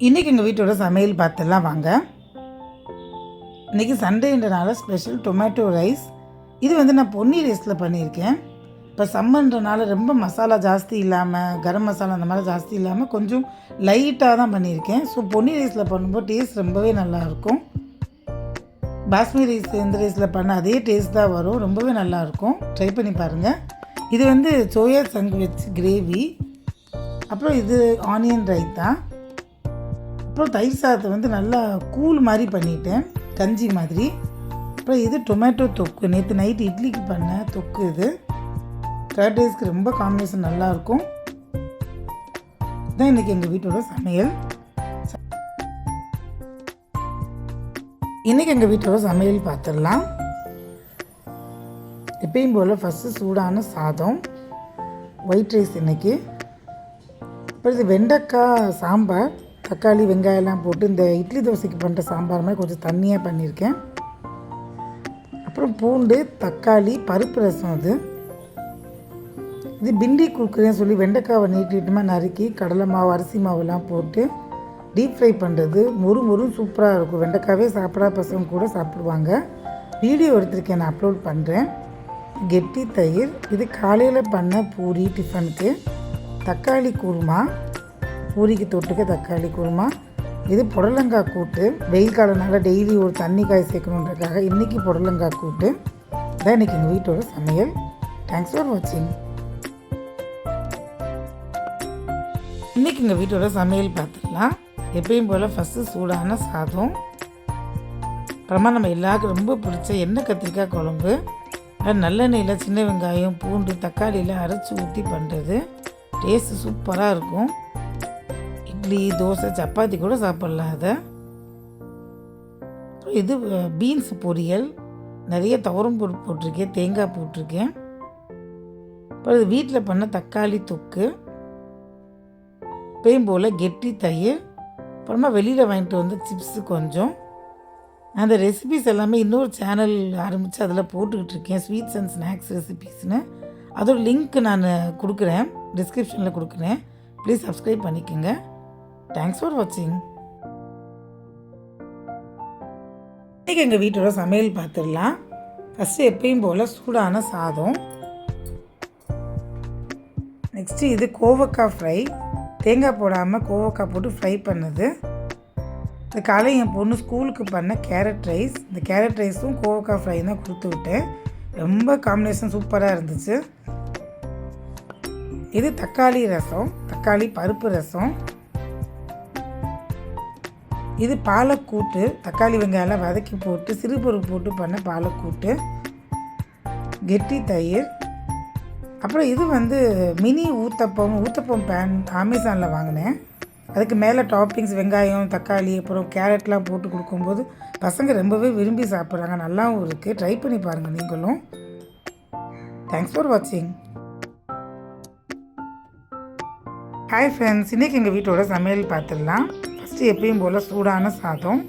இன்றைக்கி எங்கள் வீட்டோட சமையல் பார்த்துலாம் வாங்க. இன்றைக்கி சண்டேன்றனால ஸ்பெஷல் டொமேட்டோ ரைஸ். இது வந்து நான் பொன்னி ரைஸில் பண்ணியிருக்கேன். இப்போ சம்மன்றனால ரொம்ப மசாலா ஜாஸ்தி இல்லாமல், கரம் மசாலா அந்த மாதிரி ஜாஸ்தி இல்லாமல் கொஞ்சம் லைட்டாக தான் பண்ணியிருக்கேன். ஸோ பொன்னி ரைஸில் பண்ணும்போது டேஸ்ட் ரொம்பவே நல்லாயிருக்கும். பாஸ்மதி ரைஸ் இந்த ரைஸில் பண்ண அதே டேஸ்ட் தான் வரும். ரொம்பவே நல்லாயிருக்கும். ட்ரை பண்ணி பாருங்கள். இது வந்து சோயா சங்கு வச்சு கிரேவி, அப்புறம் இது ஆனியன் ரைத்தா, அப்புறம் தயிர் சாதத்தை வந்து நல்லா கூழ் மாதிரி பண்ணிட்டேன், கஞ்சி மாதிரி. அப்புறம் இது டொமேட்டோ தொக்கு, நேற்று நைட்டு இட்லிக்கு பண்ண தொக்கு. இது கர்ட் ரைஸ்க்கு ரொம்ப காம்பினேஷன் நல்லாயிருக்கும். இதுதான் இன்றைக்கி எங்கள் வீட்டோட சமையல். இன்றைக்கி எங்கள் வீட்டோட சமையல் பார்த்துடலாம். எப்பயும் போல் ஃபஸ்ட்டு சூடான சாதம், ஒயிட் ரைஸ் இன்றைக்கி. அப்புறம் இது வெண்டைக்காய் சாம்பார், தக்காளி வெங்காயம்லாம் போட்டு இந்த இட்லி தோசைக்கு பண்ணுற சாம்பார் மாதிரி கொஞ்சம் தண்ணியாக பண்ணியிருக்கேன். அப்புறம் பூண்டு, தக்காளி, பருப்பு ரசம். இது பிண்டி கொடுக்குறேன்னு சொல்லி வெண்டைக்காவை நீட்டிட்டுமாக நறுக்கி கடலை மாவு, அரிசி மாவுலாம் போட்டு டீப் ஃப்ரை பண்ணுறது. மொறும் சூப்பராக இருக்கும். வெண்டைக்காவே சாப்பிடா பசங்க கூட சாப்பிடுவாங்க. வீடியோ எடுத்திருக்கேன், நான் அப்லோட் பண்ணுறேன். கெட்டி தயிர். இது காலையில் பண்ண பூரி டிஃபனுக்கு. தக்காளி குருமா, பூரிக்கு தொட்டுக்க தக்காளி குருமா. இது புடலங்காய் கூட்டு. வெயில் காலனால டெய்லி ஒரு தண்ணி காய் சேர்க்கணுன்றதுக்காக இன்றைக்கி புடலங்காய் கூட்டு. இதான் இன்றைக்கி எங்கள் வீட்டோட சமையல். தேங்க்ஸ் ஃபார் வாட்சிங். இன்றைக்கி எங்கள் வீட்டோட சமையல் பார்த்துக்கலாம். எப்பயும் போல் ஃபஸ்ட்டு சூடான சாதம், அப்புறமா நம்ம எல்லாருக்கும் ரொம்ப பிடிச்ச எண்ணெய் கத்திரிக்காய் குழம்பு. நல்லெண்ணெயில் சின்ன வெங்காயம், பூண்டு, தக்காளியில் அரைச்சி ஊற்றி பண்ணுறது டேஸ்ட்டு சூப்பராக இருக்கும். இட்லி, தோசை, சப்பாத்தி கூட சாப்பிட்லாம் அதை. இது பீன்ஸ் பொரியல், நிறைய துவரம் பருப்பு போட்டிருக்கேன், தேங்காய் போட்டிருக்கேன். அப்புறம் இது வீட்டில் பண்ண தக்காளி தொக்கு, எப்பயும் போல் கெட்டி தயிர். அப்புறமா வெளியில் வாங்கிட்டு வந்து சிப்ஸு கொஞ்சம். அந்த ரெசிபிஸ் எல்லாமே இன்னொரு சேனல் ஆரம்பித்து அதில் போட்டுக்கிட்டு இருக்கேன், ஸ்வீட்ஸ் அண்ட் ஸ்நாக்ஸ் ரெசிபீஸ்னு. அதோட லிங்க் நான் கொடுக்குறேன், டிஸ்கிரிப்ஷனில் கொடுக்குறேன். ப்ளீஸ் சப்ஸ்கிரைப் பண்ணிக்கோங்க. தேங்க்ஸ் ஃபார் வாட்சிங். இன்றைக்கி எங்கள் வீட்டோட சமையல் பார்த்துடலாம். ஃபஸ்ட்டு எப்பயும் போல் சூடான சாதம். நெக்ஸ்ட்டு இது கோவக்காய் ஃப்ரை, தேங்காய் போடாமல் கோவக்காய் போட்டு ஃப்ரை பண்ணது. இந்த காலை என் பொண்ணு ஸ்கூலுக்கு பண்ண கேரட் ரைஸ். இந்த கேரட் ரைஸும் கோவக்காய் ஃப்ரை தான் கொடுத்து விட்டேன். ரொம்ப காம்பினேஷன் சூப்பராக இருந்துச்சு. இது தக்காளி ரசம், தக்காளி பருப்பு ரசம். இது பாலக்கூட்டு, தக்காளி வெங்காயம்லாம் வதக்கி போட்டு சிறுபருப்பு போட்டு பண்ண பாலக்கூட்டு. கெட்டி தயிர். அப்புறம் இது வந்து மினி ஊத்தப்பம் பேன் அமேசானில் வாங்கினேன். அதுக்கு மேலே டாப்பிங்ஸ் வெங்காயம், தக்காளி, அப்புறம் கேரட்லாம் போட்டு கொடுக்கும்போது பசங்க ரொம்பவே விரும்பி சாப்பிட்றாங்க. நல்லாவும் இருக்குது. ட்ரை பண்ணி பாருங்கள் நீங்களும். தேங்க்ஸ் ஃபார் வாட்சிங். ஹாய் ஃப்ரெண்ட்ஸ், இன்றைக்கி எங்கள் வீட்டோட சமையல் பார்த்துடலாம். ஃபஸ்ட்டு எப்பயும் போல் சூடான சாதம்.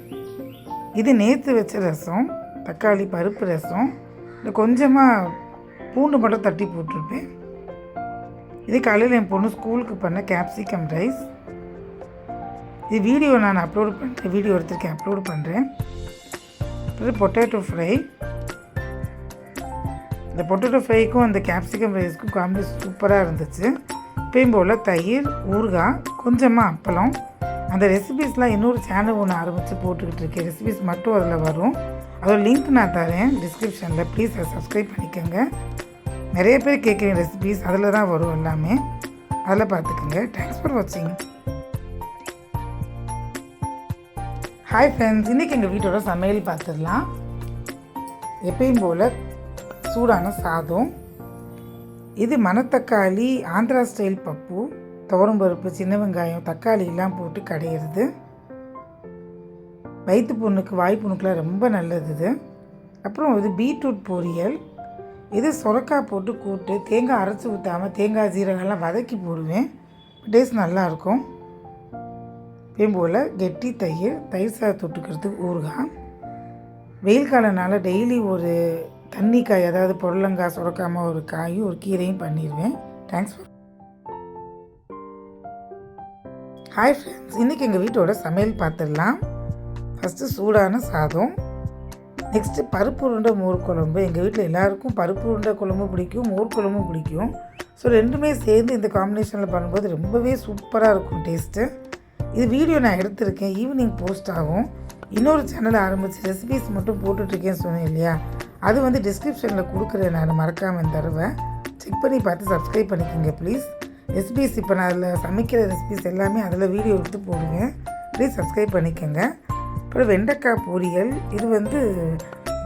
இது நேற்று வச்ச ரசம், தக்காளி பருப்பு ரசம். இல்லை கொஞ்சமாக பூண்டு மட்டும் தட்டி போட்டிருப்பேன். இது காலையில் என் பொண்ணு ஸ்கூலுக்கு பண்ண கேப்சிகம் ரைஸ். இது வீடியோ நான் அப்லோட் பண்ணுறேன், வீடியோ எடுத்துருக்கேன், அப்லோட் பண்ணுறேன். அப்புறம் பொட்டேட்டோ ஃப்ரை. இந்த பொட்டேட்டோ ஃப்ரைக்கும் அந்த கேப்சிகம் ரைஸ்க்கும் காம்பினேஷன் சூப்பராக இருந்துச்சு. எப்பயும் போல் தயிர், ஊறுகாய், கொஞ்சமாக அப்பளம். அந்த ரெசிபீஸ்லாம் இன்னொரு சேனல் ஒன்று ஆரம்பித்து போட்டுக்கிட்டு இருக்கேன். ரெசிபீஸ் மட்டும் அதில் வரும். அதோட லிங்க் நான் தரேன் டிஸ்கிரிப்ஷனில். ப்ளீஸ் அதை சப்ஸ்கிரைப் பண்ணிக்கோங்க. நிறைய பேர் கேட்குற ரெசிபீஸ் அதில் தான் வரும் எல்லாமே. அதில் பார்த்துக்கோங்க. தேங்க்ஸ் ஃபார் வாட்சிங். ஹாய் ஃப்ரெண்ட்ஸ், இன்றைக்கி எங்கள் வீட்டோட சமையல் பார்த்துடலாம். எப்பயும் போல் சூடான சாதம். இது மணத்தக்காளி ஆந்திரா ஸ்டைல் பப்பு, துவரம்பருப்பு, சின்ன வெங்காயம், தக்காளியெல்லாம் போட்டு கடையிறது. வயிற்று புண்ணுக்கு, வாய் புண்ணுக்கெலாம் ரொம்ப நல்லது இது. அப்புறம் இது பீட்ரூட் பொரியல். இது சுரக்காய் போட்டு கூட்டு, தேங்காய் அரைச்சி ஊற்றாமல் தேங்காய் ஜீரகம்லாம் வதக்கி போடுவேன். டேஸ்ட் நல்லாயிருக்கும். எப்பயும் போல் கெட்டி தயிர், தயிர் சாதம் தொட்டுக்கிறதுக்கு ஊறுகாய். வெயில் காலனால டெய்லி ஒரு தண்ணி காய், அதாவது புடலங்காய், சுரக்காமல் ஒரு காயும் ஒரு கீரையும் பண்ணிடுவேன். தேங்க்ஸ் ஃபார் ஹாய் ஃப்ரெண்ட்ஸ், இன்றைக்கி எங்கள் வீட்டோட சமையல் பார்த்துடலாம். ஃபஸ்ட்டு சூடான சாதம், நெக்ஸ்ட்டு பருப்பு உருண்டை மோர் குழம்பு. எங்கள் வீட்டில் எல்லாருக்கும் பருப்பு உருண்டை குழம்பு பிடிக்கும், மோர் குழம்பும் பிடிக்கும். ஸோ ரெண்டுமே சேர்ந்து இந்த காம்பினேஷனில் பண்ணும்போது ரொம்பவே சூப்பராக இருக்கும் டேஸ்ட்டு. இது வீடியோ நான் எடுத்திருக்கேன், ஈவினிங் போஸ்ட் ஆகும். இன்னொரு சேனல் ஆரம்பித்து ரெசிபீஸ் மட்டும் போட்டுட்ருக்கேன்னு சொன்னேன் இல்லையா, அது வந்து டிஸ்கிரிப்ஷனில் கொடுக்குறேன். நான் மறக்காமல் இந்த தடவை செக் பண்ணி பார்த்து சப்ஸ்கிரைப் பண்ணிக்கோங்க ப்ளீஸ். ரெசிபீஸ் இப்போ நான் அதில் சமைக்கிற ரெசிபீஸ் எல்லாமே அதில் வீடியோ எடுத்து போடுவேன், ப்ளீஸ் சப்ஸ்கிரைப் பண்ணிக்கோங்க. அப்புறம் வெண்டைக்காய் பொரியல், இது வந்து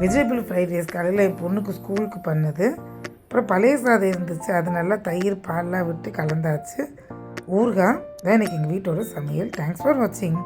வெஜிடபிள் ஃப்ரைட் ரைஸ் காலையில் என் பொண்ணுக்கு ஸ்கூலுக்கு பண்ணது. அப்புறம் பழைய சாதம் இருந்துச்சு, அது நல்லா தயிர் பால்லாம் விட்டு கலந்தாச்சு. ஊறுகாய் தான் இன்றைக்கி எங்கள் வீட்டோட சமையல். தேங்க்ஸ் ஃபார் வாட்சிங்.